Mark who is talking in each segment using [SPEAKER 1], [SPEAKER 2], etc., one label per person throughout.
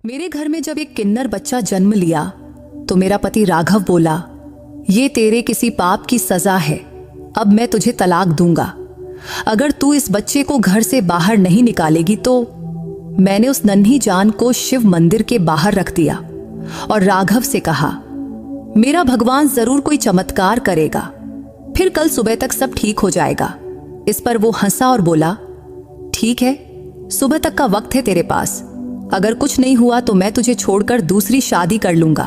[SPEAKER 1] मेरे घर में जब एक किन्नर बच्चा जन्म लिया तो मेरा पति राघव बोला, ये तेरे किसी पाप की सजा है, अब मैं तुझे तलाक दूंगा। अगर तू इस बच्चे को घर से बाहर नहीं निकालेगी तो। मैंने उस नन्ही जान को शिव मंदिर के बाहर रख दिया और राघव से कहा, मेरा भगवान जरूर कोई चमत्कार करेगा, फिर कल सुबह तक सब ठीक हो जाएगा। इस पर वो हंसा और बोला, ठीक है, सुबह तक का वक्त है तेरे पास, अगर कुछ नहीं हुआ तो मैं तुझे छोड़कर दूसरी शादी कर लूंगा।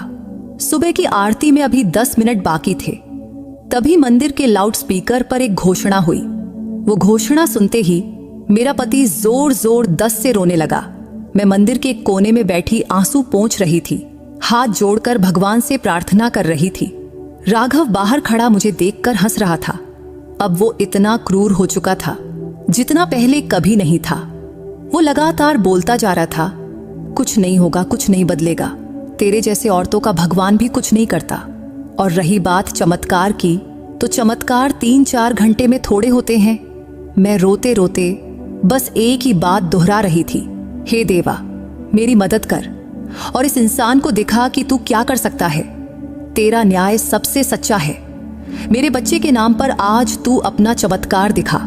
[SPEAKER 1] सुबह की आरती में अभी 10 मिनट बाकी थे, तभी मंदिर के लाउडस्पीकर पर एक घोषणा हुई। वो घोषणा सुनते ही मेरा पति जोर जोर 10 से रोने लगा। मैं मंदिर के एक कोने में बैठी आंसू पोंछ रही थी, हाथ जोड़कर भगवान से प्रार्थना कर रही थी। राघव बाहर खड़ा मुझे देखकर हंस रहा था। अब वो इतना क्रूर हो चुका था जितना पहले कभी नहीं था। वो लगातार बोलता जा रहा था, कुछ नहीं होगा, कुछ नहीं बदलेगा, तेरे जैसे औरतों का भगवान भी कुछ नहीं करता। और रही बात चमत्कार की, तो चमत्कार 3-4 घंटे में थोड़े होते हैं। मैं रोते रोते बस एक ही बात दोहरा रही थी, हे देवा, मेरी मदद कर और इस इंसान को दिखा कि तू क्या कर सकता है। तेरा न्याय सबसे सच्चा है। मेरे बच्चे के नाम पर आज तू अपना चमत्कार दिखा।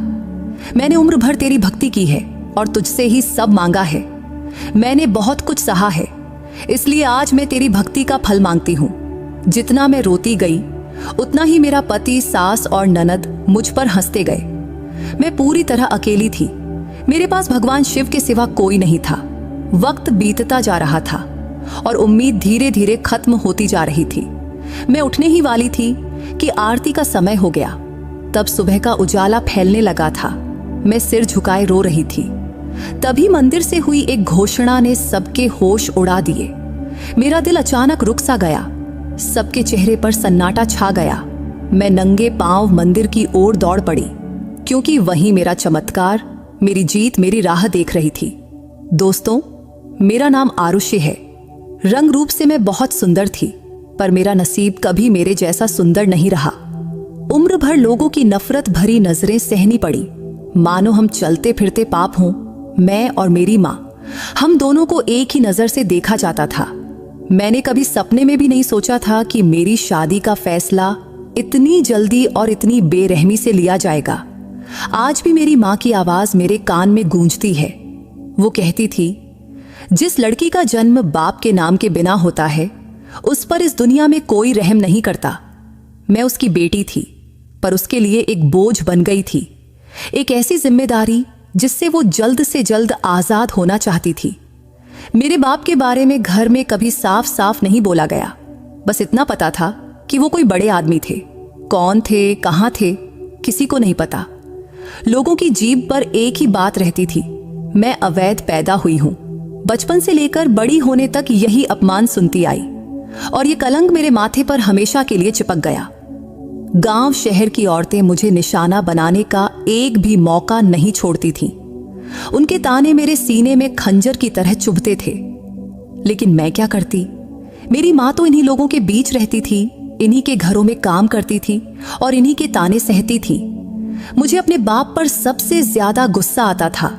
[SPEAKER 1] मैंने उम्र भर तेरी भक्ति की है और तुझसे ही सब मांगा है। मैंने बहुत कुछ सहा है, इसलिए आज मैं तेरी भक्ति का फल मांगती हूँ। जितना मैं रोती गई उतना ही मेरा पति, सास और ननद मुझ पर हंसते गए। मैं पूरी तरह अकेली थी। मेरे पास भगवान शिव के सिवा कोई नहीं था। वक्त बीतता जा रहा था और उम्मीद धीरे धीरे खत्म होती जा रही थी। मैं उठने ही वाली थी कि आरती का समय हो गया। तब सुबह का उजाला फैलने लगा था। मैं सिर झुकाए रो रही थी। तभी मंदिर से हुई एक घोषणा ने सबके होश उड़ा दिए। मेरा दिल अचानक रुक सा गया। सबके चेहरे पर सन्नाटा छा गया। मैं नंगे पांव मंदिर की ओर दौड़ पड़ी, क्योंकि वहीं मेरा चमत्कार, मेरी जीत, मेरी राह देख रही थी। दोस्तों, मेरा नाम आरुषि है। रंग रूप से मैं बहुत सुंदर थी, पर मेरा नसीब कभी मेरे जैसा सुंदर नहीं रहा। उम्र भर लोगों की नफरत भरी नजरें सहनी पड़ी, मानो हम चलते फिरते पाप हों। मैं और मेरी माँ, हम दोनों को एक ही नजर से देखा जाता था। मैंने कभी सपने में भी नहीं सोचा था कि मेरी शादी का फैसला इतनी जल्दी और इतनी बेरहमी से लिया जाएगा। आज भी मेरी माँ की आवाज मेरे कान में गूंजती है। वो कहती थी, जिस लड़की का जन्म बाप के नाम के बिना होता है, उस पर इस दुनिया में कोई रहम नहीं करता। मैं उसकी बेटी थी, पर उसके लिए एक बोझ बन गई थी, एक ऐसी जिम्मेदारी जिससे वो जल्द से जल्द आजाद होना चाहती थी। मेरे बाप के बारे में घर में कभी साफ साफ नहीं बोला गया। बस इतना पता था कि वो कोई बड़े आदमी थे। कौन थे, कहाँ थे, किसी को नहीं पता। लोगों की जीभ पर एक ही बात रहती थी, मैं अवैध पैदा हुई हूं। बचपन से लेकर बड़ी होने तक यही अपमान सुनती आई और ये कलंक मेरे माथे पर हमेशा के लिए चिपक गया। गांव शहर की औरतें मुझे निशाना बनाने का एक भी मौका नहीं छोड़ती थीं। उनके ताने मेरे सीने में खंजर की तरह चुभते थे। लेकिन मैं क्या करती? मेरी माँ तो इन्हीं लोगों के बीच रहती थी, इन्हीं के घरों में काम करती थी और इन्हीं के ताने सहती थी। मुझे अपने बाप पर सबसे ज्यादा गुस्सा आता था,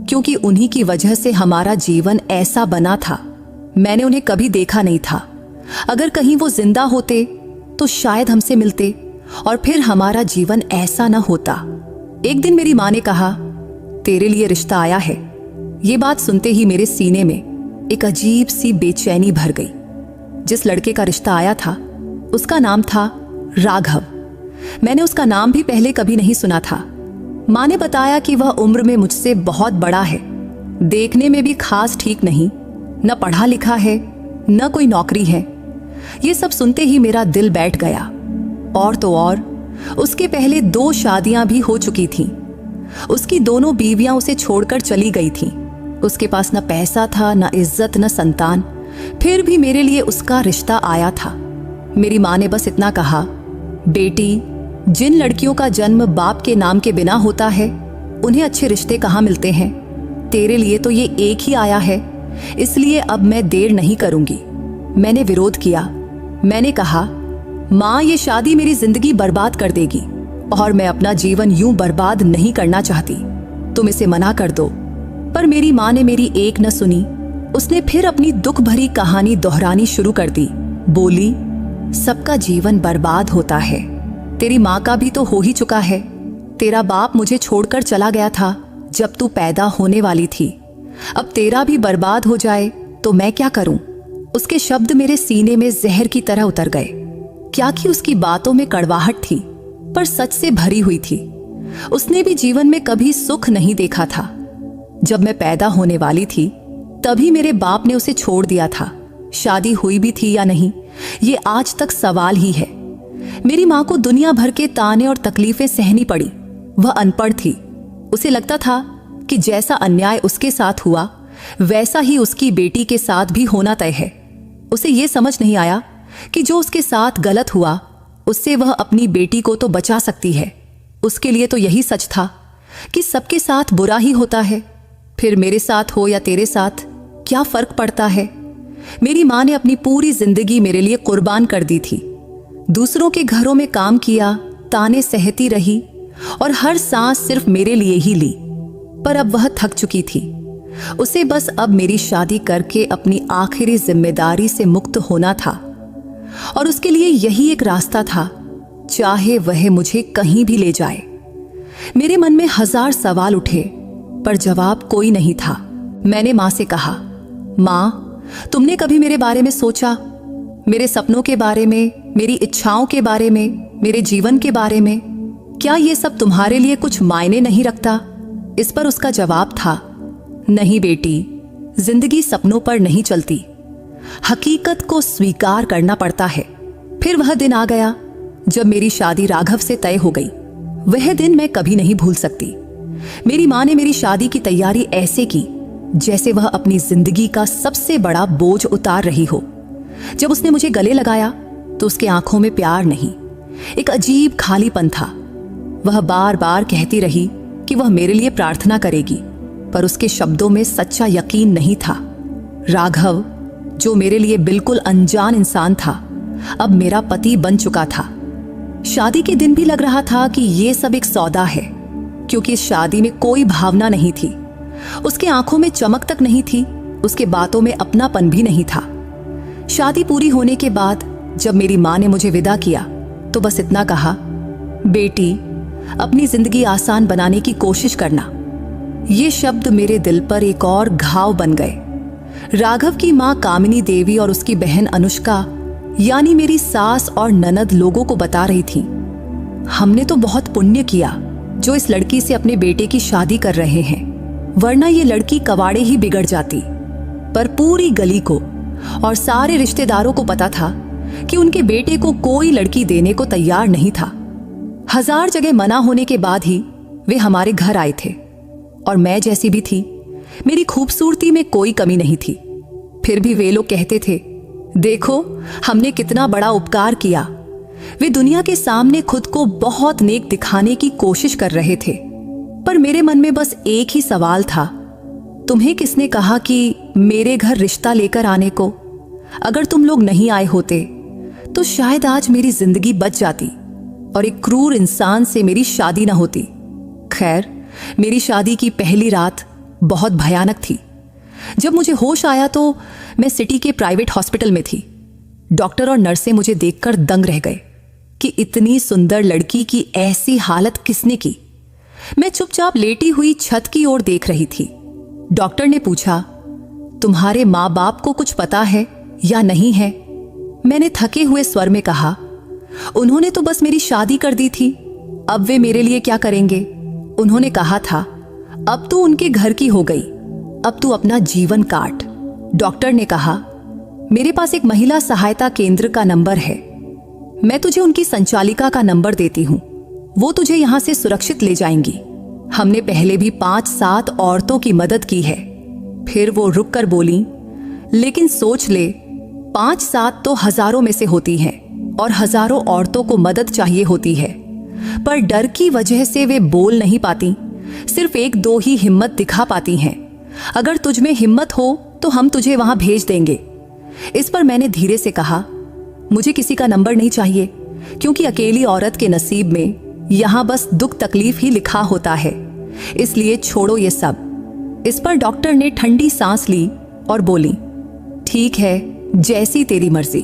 [SPEAKER 1] क्योंकि उन्हीं की वजह से हमारा जीवन ऐसा बना था। मैंने उन्हें कभी देखा नहीं था। अगर कहीं वो जिंदा होते तो शायद हमसे मिलते और फिर हमारा जीवन ऐसा न होता। एक दिन मेरी माँ ने कहा, तेरे लिए रिश्ता आया है। ये बात सुनते ही मेरे सीने में एक अजीब सी बेचैनी भर गई। जिस लड़के का रिश्ता आया था उसका नाम था राघव। मैंने उसका नाम भी पहले कभी नहीं सुना था। माँ ने बताया कि वह उम्र में मुझसे बहुत बड़ा है, देखने में भी खास ठीक नहीं, न पढ़ा लिखा है न कोई नौकरी है। ये सब सुनते ही मेरा दिल बैठ गया। और तो और उसके पहले 2 शादियां भी हो चुकी थीं। उसकी दोनों बीवियां उसे छोड़कर चली गई थीं। उसके पास न पैसा था, न इज्जत, न संतान, फिर भी मेरे लिए उसका रिश्ता आया था। मेरी माँ ने बस इतना कहा, बेटी, जिन लड़कियों का जन्म बाप के नाम के बिना होता है उन्हें अच्छे रिश्ते कहाँ मिलते हैं। तेरे लिए तो ये एक ही आया है, इसलिए अब मैं देर नहीं करूंगी। मैंने विरोध किया। मैंने कहा, माँ, ये शादी मेरी जिंदगी बर्बाद कर देगी और मैं अपना जीवन यूं बर्बाद नहीं करना चाहती। तुम इसे मना कर दो। पर मेरी माँ ने मेरी एक न सुनी। उसने फिर अपनी दुख भरी कहानी दोहरानी शुरू कर दी। बोली, सबका जीवन बर्बाद होता है, तेरी माँ का भी तो हो ही चुका है। तेरा बाप मुझे छोड़कर चला गया था जब तू पैदा होने वाली थी। अब तेरा भी बर्बाद हो जाए तो मैं क्या करूं? उसके शब्द मेरे सीने में जहर की तरह उतर गए। क्या कि उसकी बातों में कड़वाहट थी, पर सच से भरी हुई थी। उसने भी जीवन में कभी सुख नहीं देखा था। जब मैं पैदा होने वाली थी तभी मेरे बाप ने उसे छोड़ दिया था। शादी हुई भी थी या नहीं, ये आज तक सवाल ही है। मेरी माँ को दुनिया भर के ताने और तकलीफें सहनी पड़ी। वह अनपढ़ थी। उसे लगता था कि जैसा अन्याय उसके साथ हुआ वैसा ही उसकी बेटी के साथ भी होना तय है। उसे ये समझ नहीं आया कि जो उसके साथ गलत हुआ उससे वह अपनी बेटी को तो बचा सकती है। उसके लिए तो यही सच था कि सबके साथ बुरा ही होता है, फिर मेरे साथ हो या तेरे साथ क्या फर्क पड़ता है। मेरी माँ ने अपनी पूरी जिंदगी मेरे लिए कुर्बान कर दी थी। दूसरों के घरों में काम किया, ताने सहती रही और हर सांस सिर्फ मेरे लिए ही ली। पर अब वह थक चुकी थी। उसे बस अब मेरी शादी करके अपनी आखिरी जिम्मेदारी से मुक्त होना था और उसके लिए यही एक रास्ता था, चाहे वह मुझे कहीं भी ले जाए। मेरे मन में 1000 सवाल उठे पर जवाब कोई नहीं था। मैंने माँ से कहा, माँ, तुमने कभी मेरे बारे में सोचा? मेरे सपनों के बारे में, मेरी इच्छाओं के बारे में, मेरे जीवन के बारे में? क्या ये सब तुम्हारे लिए कुछ मायने नहीं रखता? इस पर उसका जवाब था, नहीं बेटी, जिंदगी सपनों पर नहीं चलती, हकीकत को स्वीकार करना पड़ता है। फिर वह दिन आ गया जब मेरी शादी राघव से तय हो गई। वह दिन मैं कभी नहीं भूल सकती। मेरी माँ ने मेरी शादी की तैयारी ऐसे की जैसे वह अपनी जिंदगी का सबसे बड़ा बोझ उतार रही हो। जब उसने मुझे गले लगाया तो उसके आंखों में प्यार नहीं, एक अजीब खालीपन था। वह बार बार कहती रही कि वह मेरे लिए प्रार्थना करेगी, पर उसके शब्दों में सच्चा यकीन नहीं था। राघव, जो मेरे लिए बिल्कुल अनजान इंसान था, अब मेरा पति बन चुका था। शादी के दिन भी लग रहा था कि ये सब एक सौदा है, क्योंकि इस शादी में कोई भावना नहीं थी। उसके आंखों में चमक तक नहीं थी, उसके बातों में अपनापन भी नहीं था। शादी पूरी होने के बाद जब मेरी माँ ने मुझे विदा किया तो बस इतना कहा, बेटी, अपनी जिंदगी आसान बनाने की कोशिश करना। ये शब्द मेरे दिल पर एक और घाव बन गए। राघव की माँ कामिनी देवी और उसकी बहन अनुष्का, यानी मेरी सास और ननद, लोगों को बता रही थी, हमने तो बहुत पुण्य किया जो इस लड़की से अपने बेटे की शादी कर रहे हैं, वरना ये लड़की कवाड़े ही बिगड़ जाती। पर पूरी गली को और सारे रिश्तेदारों को पता था कि उनके बेटे को कोई लड़की देने को तैयार नहीं था। 1000 जगह मना होने के बाद ही वे हमारे घर आए थे और मैं जैसी भी थी, मेरी खूबसूरती में कोई कमी नहीं थी। फिर भी वे लोग कहते थे, देखो हमने कितना बड़ा उपकार किया। वे दुनिया के सामने खुद को बहुत नेक दिखाने की कोशिश कर रहे थे। पर मेरे मन में बस एक ही सवाल था, तुम्हें किसने कहा कि मेरे घर रिश्ता लेकर आने को? अगर तुम लोग नहीं आए होते तो शायद आज मेरी जिंदगी बच जाती और एक क्रूर इंसान से मेरी शादी न होती। खैर, मेरी शादी की पहली रात बहुत भयानक थी। जब मुझे होश आया तो मैं सिटी के प्राइवेट हॉस्पिटल में थी। डॉक्टर और नर्सें मुझे देखकर दंग रह गए कि इतनी सुंदर लड़की की ऐसी हालत किसने की। मैं चुपचाप लेटी हुई छत की ओर देख रही थी। डॉक्टर ने पूछा, तुम्हारे माँ बाप को कुछ पता है या नहीं है? मैंने थके हुए स्वर में कहा, उन्होंने तो बस मेरी शादी कर दी थी, अब वे मेरे लिए क्या करेंगे? उन्होंने कहा था, अब तू उनके घर की हो गई, अब तू अपना जीवन काट। डॉक्टर ने कहा, मेरे पास एक महिला सहायता केंद्र का नंबर है, मैं तुझे उनकी संचालिका का नंबर देती हूँ, वो तुझे यहाँ से सुरक्षित ले जाएंगी। हमने पहले भी 5-7 औरतों की मदद की है। फिर वो रुक कर बोली, लेकिन सोच ले, 5-7 तो हजारों में से होती हैं और हजारों औरतों को मदद चाहिए होती है, पर डर की वजह से वे बोल नहीं पाती, सिर्फ 1-2 ही हिम्मत दिखा पाती हैं। अगर तुझ में हिम्मत हो तो हम तुझे वहां भेज देंगे। इस पर मैंने धीरे से कहा, मुझे किसी का नंबर नहीं चाहिए, क्योंकि अकेली औरत के नसीब में यहाँ बस दुख तकलीफ ही लिखा होता है, इसलिए छोड़ो ये सब। इस पर डॉक्टर ने ठंडी सांस ली और बोली, ठीक है, जैसी तेरी मर्जी।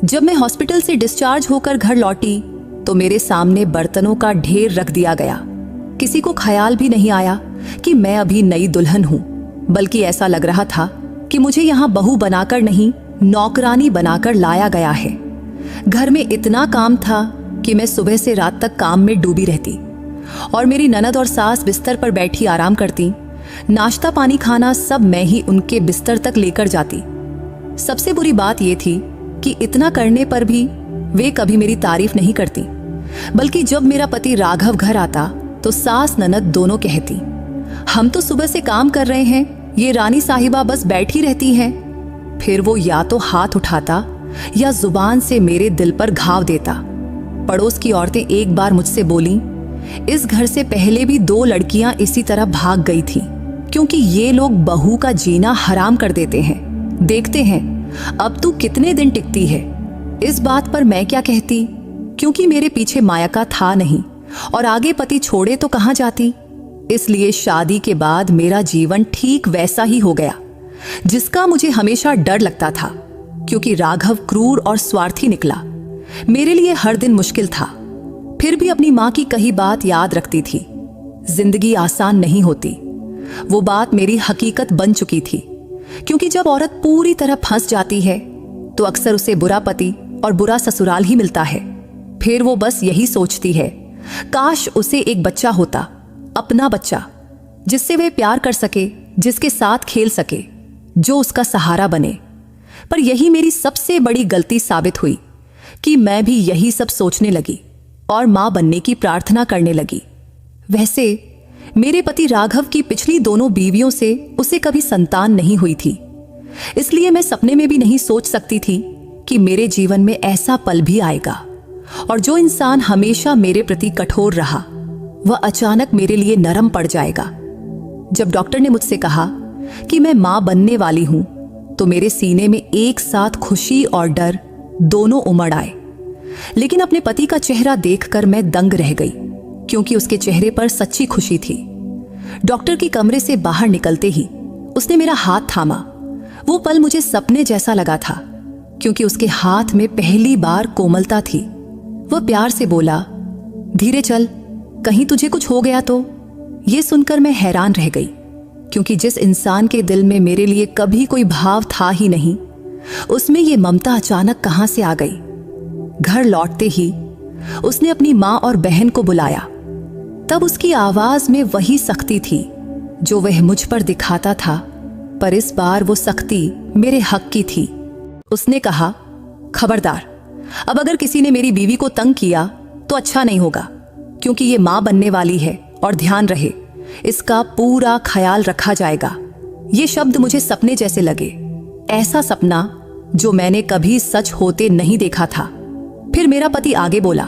[SPEAKER 1] जब मैं हॉस्पिटल से डिस्चार्ज होकर घर लौटी तो मेरे सामने बर्तनों का ढेर रख दिया गया। किसी को ख्याल भी नहीं आया कि मैं अभी नई दुल्हन हूं, बल्कि ऐसा लग रहा था कि मुझे यहाँ बहू बनाकर नहीं, नौकरानी बनाकर लाया गया है। घर में इतना काम था कि मैं सुबह से रात तक काम में डूबी रहती और मेरी ननद और सास बिस्तर पर बैठी आराम करती। नाश्ता पानी खाना सब मैं ही उनके बिस्तर तक लेकर जाती। सबसे बुरी बात यह थी कि इतना करने पर भी वे कभी मेरी तारीफ नहीं करती, बल्कि जब मेरा पति राघव घर आता तो सास ननद दोनों कहती, हम तो सुबह से काम कर रहे हैं, ये रानी साहिबा बस बैठी रहती हैं। फिर वो या तो हाथ उठाता या जुबान से मेरे दिल पर घाव देता। पड़ोस की औरतें एक बार मुझसे बोली, इस घर से पहले भी 2 लड़कियां इसी तरह भाग गई थीं, क्योंकि ये लोग बहू का जीना हराम कर देते हैं। देखते हैं अब तू कितने दिन टिकती है। इस बात पर मैं क्या कहती, क्योंकि मेरे पीछे मायका था नहीं और आगे पति छोड़े तो कहां जाती। इसलिए शादी के बाद मेरा जीवन ठीक वैसा ही हो गया जिसका मुझे हमेशा डर लगता था, क्योंकि राघव क्रूर और स्वार्थी निकला। मेरे लिए हर दिन मुश्किल था, फिर भी अपनी मां की कही बात याद रखती थी। जिंदगी आसान नहीं होती, वो बात मेरी हकीकत बन चुकी थी, क्योंकि जब औरत पूरी तरह फंस जाती है तो अक्सर उसे बुरा पति और बुरा ससुराल ही मिलता है। फिर वो बस यही सोचती है, काश उसे एक बच्चा होता, अपना बच्चा, जिससे वह प्यार कर सके, जिसके साथ खेल सके, जो उसका सहारा बने। पर यही मेरी सबसे बड़ी गलती साबित हुई कि मैं भी यही सब सोचने लगी और मां बनने की प्रार्थना करने लगी। वैसे मेरे पति राघव की पिछली 2 बीवियों से उसे कभी संतान नहीं हुई थी, इसलिए मैं सपने में भी नहीं सोच सकती थी कि मेरे जीवन में ऐसा पल भी आएगा और जो इंसान हमेशा मेरे प्रति कठोर रहा वह अचानक मेरे लिए नरम पड़ जाएगा। जब डॉक्टर ने मुझसे कहा कि मैं मां बनने वाली हूं तो मेरे सीने में एक साथ खुशी और डर दोनों उमड़ आए। लेकिन अपने पति का चेहरा देखकर मैं दंग रह गई, क्योंकि उसके चेहरे पर सच्ची खुशी थी। डॉक्टर के कमरे से बाहर निकलते ही उसने मेरा हाथ थामा। वो पल मुझे सपने जैसा लगा था, क्योंकि उसके हाथ में पहली बार कोमलता थी। वह प्यार से बोला, धीरे चल, कहीं तुझे कुछ हो गया तो। ये सुनकर मैं हैरान रह गई, क्योंकि जिस इंसान के दिल में मेरे लिए कभी कोई भाव था ही नहीं, उसमें ये ममता अचानक कहां से आ गई। घर लौटते ही उसने अपनी मां और बहन को बुलाया। तब उसकी आवाज में वही सख्ती थी जो वह मुझ पर दिखाता था, पर इस बार वो सख्ती मेरे हक की थी। उसने कहा, खबरदार, अब अगर किसी ने मेरी बीवी को तंग किया तो अच्छा नहीं होगा, क्योंकि ये मां बनने वाली है और ध्यान रहे, इसका पूरा ख्याल रखा जाएगा। ये शब्द मुझे सपने जैसे लगे, ऐसा सपना जो मैंने कभी सच होते नहीं देखा था। फिर मेरा पति आगे बोला,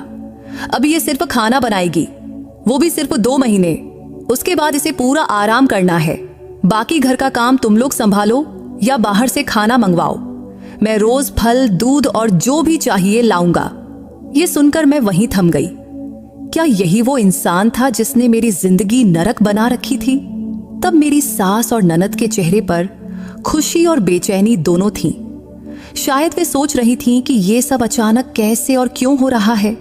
[SPEAKER 1] अब ये सिर्फ खाना बनाएगी, वो भी सिर्फ 2 महीने, उसके बाद इसे पूरा आराम करना है। बाकी घर का काम तुम लोग संभालो या बाहर से खाना मंगवाओ। मैं रोज फल, दूध और जो भी चाहिए लाऊंगा। ये सुनकर मैं वहीं थम गई। क्या यही वो इंसान था जिसने मेरी जिंदगी नरक बना रखी थी? तब मेरी सास और ननद के चेहरे पर खुशी और बेचैनी दोनों थीं। शायद वे सोच रही थीं कि ये सब अचानक कैसे और क्यों हो रहा है।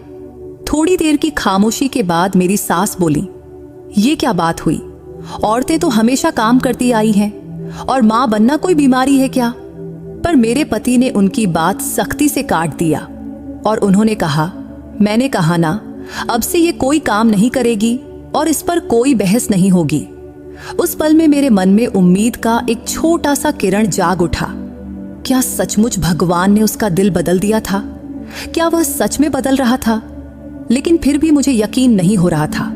[SPEAKER 1] थोड़ी देर की खामोशी के बाद मेरी सास बोली, ये क्या बात हुई? औरतें तो हमेशा काम करती आई हैं, और मां बनना कोई बीमारी है क्या? पर मेरे पति ने उनकी बात सख्ती से काट दिया और उन्होंने कहा, मैंने कहा ना, अब से ये कोई काम नहीं करेगी और इस पर कोई बहस नहीं होगी। उस पल में मेरे मन में उम्मीद का एक छोटा सा किरण जाग उठा। क्या सचमुच भगवान ने उसका दिल बदल दिया था? क्या वह सच में बदल रहा था? लेकिन फिर भी मुझे यकीन नहीं हो रहा था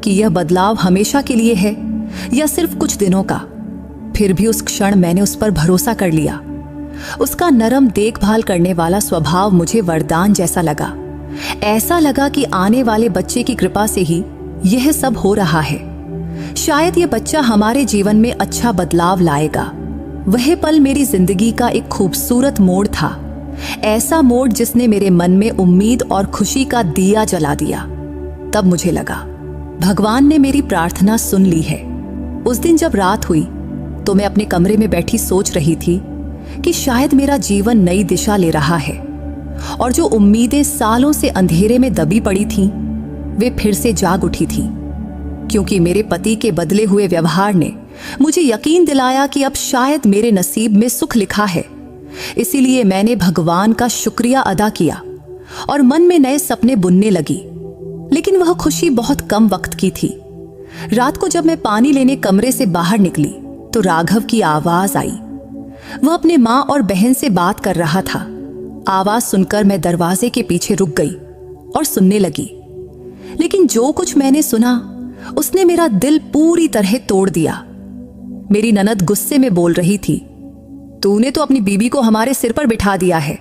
[SPEAKER 1] कि यह बदलाव हमेशा के लिए है या सिर्फ कुछ दिनों का। फिर भी उस क्षण मैंने उस पर भरोसा कर लिया। उसका नरम देखभाल करने वाला स्वभाव मुझे वरदान जैसा लगा। ऐसा लगा कि आने वाले बच्चे की कृपा से ही यह सब हो रहा है। शायद यह बच्चा हमारे जीवन में अच्छा बदलाव लाएगा। वह पल मेरी जिंदगी का एक खूबसूरत मोड़ था, ऐसा मोड़ जिसने मेरे मन में उम्मीद और खुशी का दिया जला दिया। तब मुझे लगा, भगवान ने मेरी प्रार्थना सुन ली है। उस दिन जब रात हुई तो मैं अपने कमरे में बैठी सोच रही थी कि शायद मेरा जीवन नई दिशा ले रहा है और जो उम्मीदें सालों से अंधेरे में दबी पड़ी थीं, वे फिर से जाग उठी थीं, क्योंकि मेरे पति के बदले हुए व्यवहार ने मुझे यकीन दिलाया कि अब शायद मेरे नसीब में सुख लिखा है। इसीलिए मैंने भगवान का शुक्रिया अदा किया और मन में नए सपने बुनने लगी। लेकिन वह खुशी बहुत कम वक्त की थी। रात को जब मैं पानी लेने कमरे से बाहर निकली तो राघव की आवाज आई। वह अपने माँ और बहन से बात कर रहा था। आवाज सुनकर मैं दरवाजे के पीछे रुक गई और सुनने लगी। लेकिन जो कुछ मैंने सुना उसने मेरा दिल पूरी तरह तोड़ दिया। मेरी ननद गुस्से में बोल रही थी, तूने तो अपनी बीबी को हमारे सिर पर बिठा दिया है।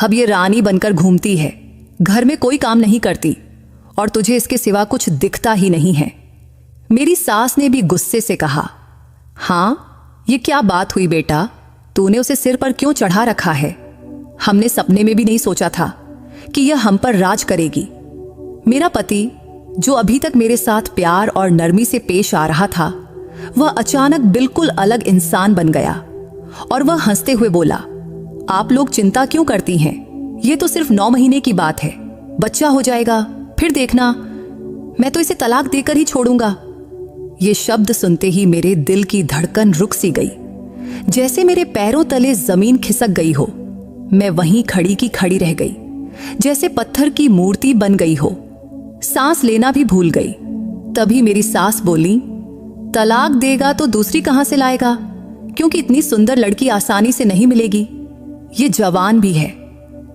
[SPEAKER 1] अब ये रानी बनकर घूमती है, घर में कोई काम नहीं करती और तुझे इसके सिवा कुछ दिखता ही नहीं है। मेरी सास ने भी गुस्से से कहा, हाँ ये क्या बात हुई बेटा, तूने उसे सिर पर क्यों चढ़ा रखा है? हमने सपने में भी नहीं सोचा था कि यह हम पर राज करेगी। मेरा पति, जो अभी तक मेरे साथ प्यार और नरमी से पेश आ रहा था, वह अचानक बिल्कुल अलग इंसान बन गया और वह हंसते हुए बोला, आप लोग चिंता क्यों करती हैं? ये तो सिर्फ 9 महीने की बात है, बच्चा हो जाएगा, फिर देखना, मैं तो इसे तलाक देकर ही छोड़ूंगा। ये शब्द सुनते ही मेरे दिल की धड़कन रुक सी गई, जैसे मेरे पैरों तले जमीन खिसक गई हो। मैं वहीं खड़ी की खड़ी रह गई, जैसे पत्थर की मूर्ति बन गई हो। सांस लेना भी भूल गई। तभी मेरी सास बोली, तलाक देगा तो दूसरी कहां से लाएगा, क्योंकि इतनी सुंदर लड़की आसानी से नहीं मिलेगी। ये जवान भी है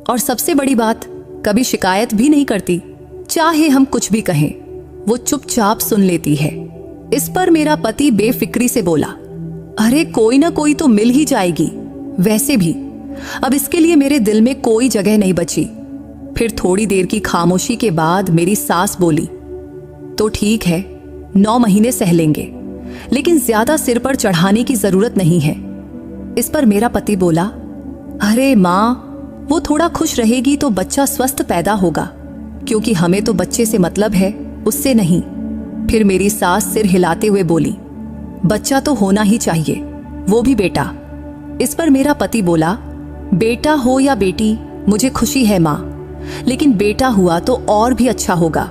[SPEAKER 1] और सबसे बड़ी बात, कभी शिकायत भी नहीं करती। चाहे हम कुछ भी कहें, वो चुपचाप सुन लेती है। इस पर मेरा पति बेफिक्री से बोला, अरे कोई ना कोई तो मिल ही जाएगी। वैसे भी अब इसके लिए मेरे दिल में कोई जगह नहीं बची। फिर थोड़ी देर की खामोशी के बाद मेरी सास बोली, तो ठीक है, 9 महीने सह लेंगे, लेकिन ज्यादा सिर पर चढ़ाने की जरूरत नहीं है। इस पर मेरा पति बोला, अरे माँ, वो थोड़ा खुश रहेगी तो बच्चा स्वस्थ पैदा होगा, क्योंकि हमें तो बच्चे से मतलब है, उससे नहीं। फिर मेरी सास सिर हिलाते हुए बोली, बच्चा तो होना ही चाहिए, वो भी बेटा। इस पर मेरा पति बोला, बेटा हो या बेटी, मुझे खुशी है माँ, लेकिन बेटा हुआ तो और भी अच्छा होगा।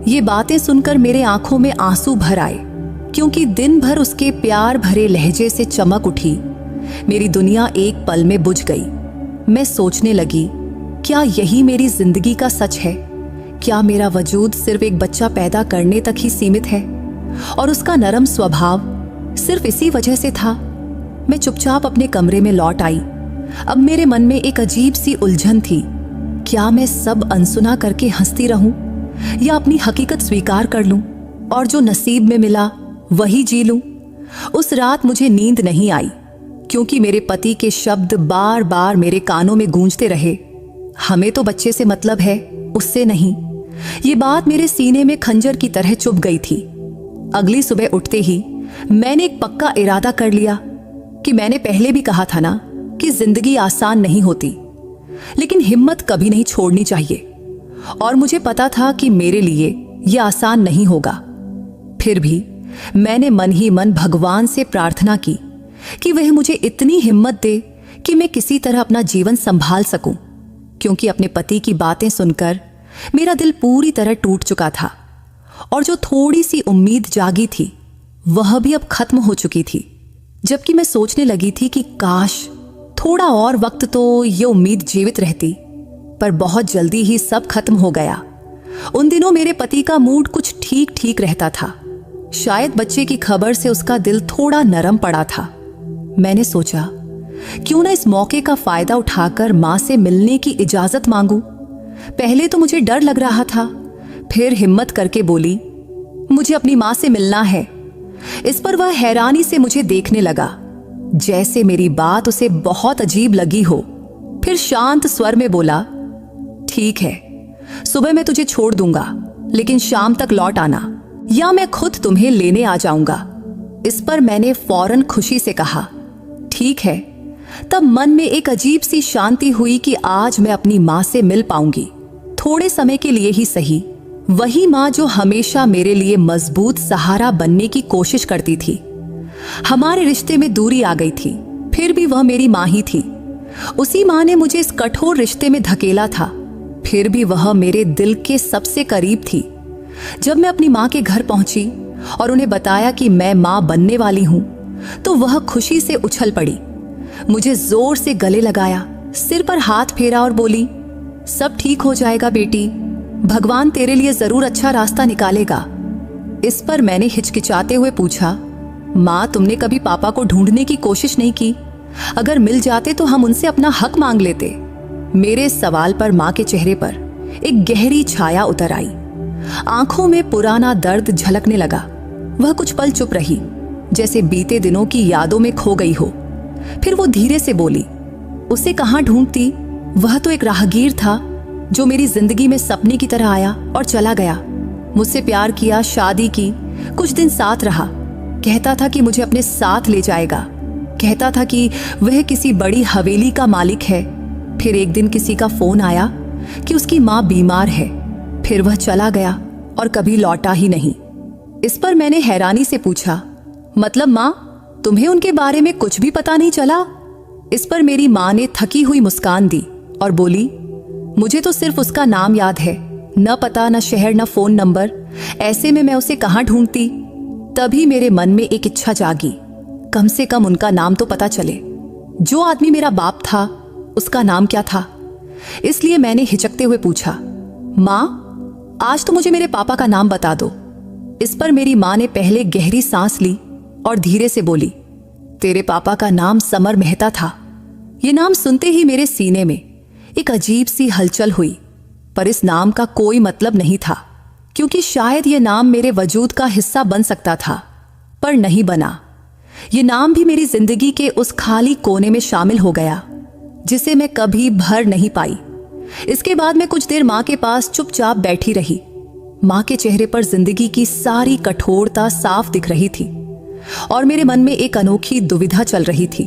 [SPEAKER 1] ये बातें सुनकर मेरे आंखों में आंसू भर आए, क्योंकि दिन भर उसके प्यार भरे लहजे से चमक उठी। मेरी दुनिया एक पल में बुझ गई। मैं सोचने लगी, क्या यही मेरी जिंदगी का सच है? क्या मेरा वजूद सिर्फ एक बच्चा पैदा करने तक ही सीमित है और उसका नरम स्वभाव सिर्फ इसी वजह से था? मैं चुपचाप अपने कमरे में लौट आई। अब मेरे मन में एक अजीब सी उलझन थी। क्या मैं सब अनसुना करके हंसती रहूं या अपनी हकीकत स्वीकार कर लूं और जो नसीब में मिला वही जी लूं? उस रात मुझे नींद नहीं आई, क्योंकि मेरे पति के शब्द बार बार मेरे कानों में गूंजते रहे, हमें तो बच्चे से मतलब है, उससे नहीं। ये बात मेरे सीने में खंजर की तरह चुभ गई थी। अगली सुबह उठते ही मैंने एक पक्का इरादा कर लिया कि मैंने पहले भी कहा था ना कि जिंदगी आसान नहीं होती, लेकिन हिम्मत कभी नहीं छोड़नी चाहिए। और मुझे पता था कि मेरे लिए यह आसान नहीं होगा। फिर भी मैंने मन ही मन भगवान से प्रार्थना की कि वह मुझे इतनी हिम्मत दे कि मैं किसी तरह अपना जीवन संभाल सकूं, क्योंकि अपने पति की बातें सुनकर मेरा दिल पूरी तरह टूट चुका था और जो थोड़ी सी उम्मीद जागी थी वह भी अब खत्म हो चुकी थी। जबकि मैं सोचने लगी थी कि काश थोड़ा और वक्त तो ये उम्मीद जीवित रहती, पर बहुत जल्दी ही सब खत्म हो गया। उन दिनों मेरे पति का मूड कुछ ठीक ठीक रहता था। शायद बच्चे की खबर से उसका दिल थोड़ा नरम पड़ा था। मैंने सोचा, क्यों ना इस मौके का फायदा उठाकर मां से मिलने की इजाजत मांगूं। पहले तो मुझे डर लग रहा था, फिर हिम्मत करके बोली, मुझे अपनी मां से मिलना है। इस पर वह हैरानी से मुझे देखने लगा, जैसे मेरी बात उसे बहुत अजीब लगी हो। फिर शांत स्वर में बोला, ठीक है, सुबह मैं तुझे छोड़ दूंगा, लेकिन शाम तक लौट आना, या मैं खुद तुम्हें लेने आ जाऊंगा। इस पर मैंने फौरन खुशी से कहा, ठीक है। तब मन में एक अजीब सी शांति हुई कि आज मैं अपनी मां से मिल पाऊंगी, थोड़े समय के लिए ही सही। वही मां जो हमेशा मेरे लिए मजबूत सहारा बनने की कोशिश करती थी। हमारे रिश्ते में दूरी आ गई थी, फिर भी वह मेरी माँ ही थी। उसी माँ ने मुझे इस कठोर रिश्ते में धकेला था, फिर भी वह मेरे दिल के सबसे करीब थी। जब मैं अपनी माँ के घर पहुंची और उन्हें बताया कि मैं माँ बनने वाली हूं, तो वह खुशी से उछल पड़ी, मुझे जोर से गले लगाया, सिर पर हाथ फेरा और बोली, सब ठीक हो जाएगा बेटी, भगवान तेरे लिए जरूर अच्छा रास्ता निकालेगा। इस पर मैंने हिचकिचाते हुए पूछा, माँ तुमने कभी पापा को ढूंढने की कोशिश नहीं की? अगर मिल जाते तो हम उनसे अपना हक मांग लेते। मेरे सवाल पर माँ के चेहरे पर एक गहरी छाया उतर आई, आंखों में पुराना दर्द झलकने लगा। वह कुछ पल चुप रही, जैसे बीते दिनों की यादों में खो गई हो। फिर वो धीरे से बोली, उसे कहाँ ढूंढती, वह तो एक राहगीर था जो मेरी जिंदगी में सपने की तरह आया और चला गया। मुझसे प्यार किया, शादी की, कुछ दिन साथ रहा, कहता था कि मुझे अपने साथ ले जाएगा, कहता था कि वह किसी बड़ी हवेली का मालिक है। फिर एक दिन किसी का फोन आया कि उसकी माँ बीमार है, फिर वह चला गया और कभी लौटा ही नहीं। इस पर मैंने हैरानी से पूछा, मतलब माँ तुम्हें उनके बारे में कुछ भी पता नहीं चला? इस पर मेरी माँ ने थकी हुई मुस्कान दी और बोली, मुझे तो सिर्फ उसका नाम याद है, न पता, न शहर, न फोन नंबर। ऐसे में मैं उसे कहाँ ढूंढती? तभी मेरे मन में एक इच्छा जागी, कम से कम उनका नाम तो पता चले। जो आदमी मेरा बाप था उसका नाम क्या था? इसलिए मैंने हिचकते हुए पूछा, माँ आज तो मुझे मेरे पापा का नाम बता दो। इस पर मेरी माँ ने पहले गहरी सांस ली और धीरे से बोली, तेरे पापा का नाम समर मेहता था। ये नाम सुनते ही मेरे सीने में एक अजीब सी हलचल हुई, पर इस नाम का कोई मतलब नहीं था, क्योंकि शायद ये नाम मेरे वजूद का हिस्सा बन सकता था, पर नहीं बना। ये नाम भी मेरी जिंदगी के उस खाली कोने में शामिल हो गया जिसे मैं कभी भर नहीं पाई। इसके बाद मैं कुछ देर माँ के पास चुपचाप बैठी रही। माँ के चेहरे पर जिंदगी की सारी कठोरता साफ दिख रही थी और मेरे मन में एक अनोखी दुविधा चल रही थी,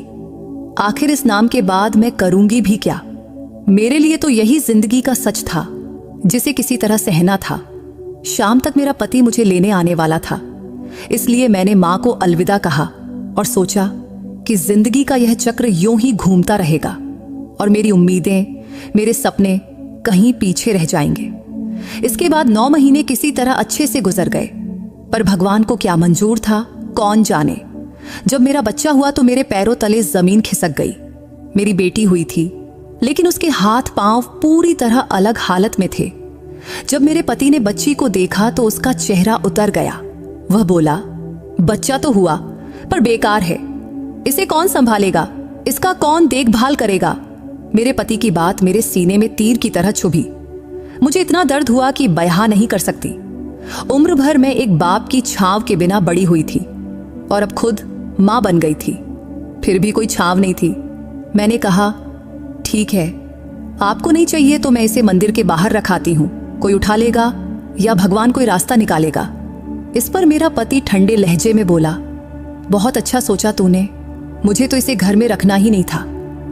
[SPEAKER 1] आखिर इस नाम के बाद मैं करूंगी भी क्या? मेरे लिए तो यही जिंदगी का सच था जिसे किसी तरह सहना था। शाम तक मेरा पति मुझे लेने आने वाला था, इसलिए मैंने माँ को अलविदा कहा और सोचा कि जिंदगी का यह चक्र यूं ही घूमता रहेगा और मेरी उम्मीदें, मेरे सपने कहीं पीछे रह जाएंगे। इसके बाद 9 महीने किसी तरह अच्छे से गुजर गए, पर भगवान को क्या मंजूर था कौन जाने। जब मेरा बच्चा हुआ तो मेरे पैरों तले जमीन खिसक गई। मेरी बेटी हुई थी, लेकिन उसके हाथ पांव पूरी तरह अलग हालत में थे। जब मेरे पति ने बच्ची को देखा तो उसका चेहरा उतर गया। वह बोला, बच्चा तो हुआ पर बेकार है, इसे कौन संभालेगा, इसका कौन देखभाल करेगा? मेरे पति की बात मेरे सीने में तीर की तरह चुभी। मुझे इतना दर्द हुआ कि बयां नहीं कर सकती। उम्र भर मैं एक बाप की छांव के बिना बड़ी हुई थी और अब खुद मां बन गई थी, फिर भी कोई छांव नहीं थी। मैंने कहा, ठीक है, आपको नहीं चाहिए तो मैं इसे मंदिर के बाहर रखाती हूं, कोई उठा लेगा या भगवान कोई रास्ता निकालेगा। इस पर मेरा पति ठंडे लहजे में बोला, बहुत अच्छा सोचा तूने, मुझे तो इसे घर में रखना ही नहीं था,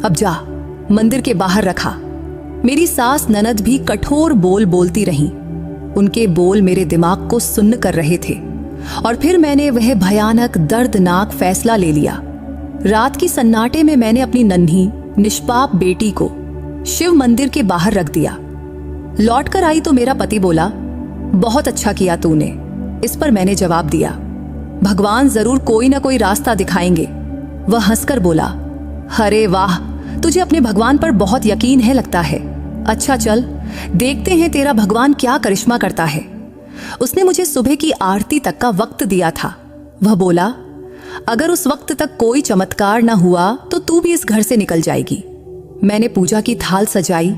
[SPEAKER 1] अब जा मंदिर के बाहर रखा। मेरी सास ननद भी कठोर बोल बोलती रहीं। उनके बोल मेरे दिमाग को सुन्न कर रहे थे और फिर मैंने वह भयानक दर्दनाक फैसला ले लिया। रात की सन्नाटे में मैंने अपनी नन्ही निष्पाप बेटी को शिव मंदिर के बाहर रख दिया। लौटकर आई तो मेरा पति बोला, बहुत अच्छा किया तूने। इस पर मैंने जवाब दिया, भगवान जरूर कोई ना कोई रास्ता दिखाएंगे। वह हंसकर बोला, अरे वाह, तुझे अपने भगवान पर बहुत यकीन है लगता है। अच्छा चल देखते हैं तेरा भगवान क्या करिश्मा करता है। उसने मुझे सुबह की आरती तक का वक्त दिया था। वह बोला, अगर उस वक्त तक कोई चमत्कार न हुआ तो तू भी इस घर से निकल जाएगी। मैंने पूजा की थाल सजाई।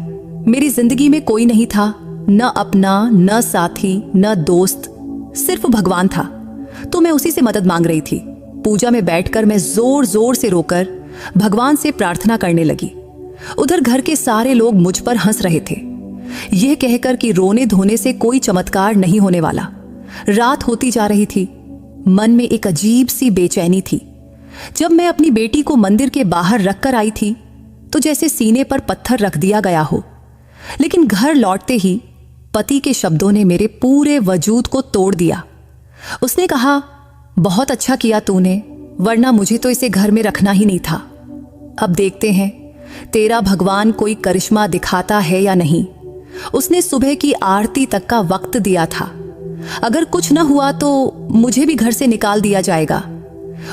[SPEAKER 1] मेरी जिंदगी में कोई नहीं था, न अपना, न साथी, न दोस्त, सिर्फ भगवान था। तो मैं उसी से मदद मांग रही थी। पूजा में बैठकर मैं जोर जोर से रोकर भगवान से प्रार्थना करने लगी। उधर घर के सारे लोग मुझ पर हंस रहे थे, यह कहकर कि रोने धोने से कोई चमत्कार नहीं होने वाला। रात होती जा रही थी, मन में एक अजीब सी बेचैनी थी। जब मैं अपनी बेटी को मंदिर के बाहर रखकर आई थी तो जैसे सीने पर पत्थर रख दिया गया हो। लेकिन घर लौटते ही पति के शब्दों ने मेरे पूरे वजूद को तोड़ दिया। उसने कहा, बहुत अच्छा किया तूने, वरना मुझे तो इसे घर में रखना ही नहीं था। अब देखते हैं तेरा भगवान कोई करिश्मा दिखाता है या नहीं। उसने सुबह की आरती तक का वक्त दिया था। अगर कुछ न हुआ तो मुझे भी घर से निकाल दिया जाएगा।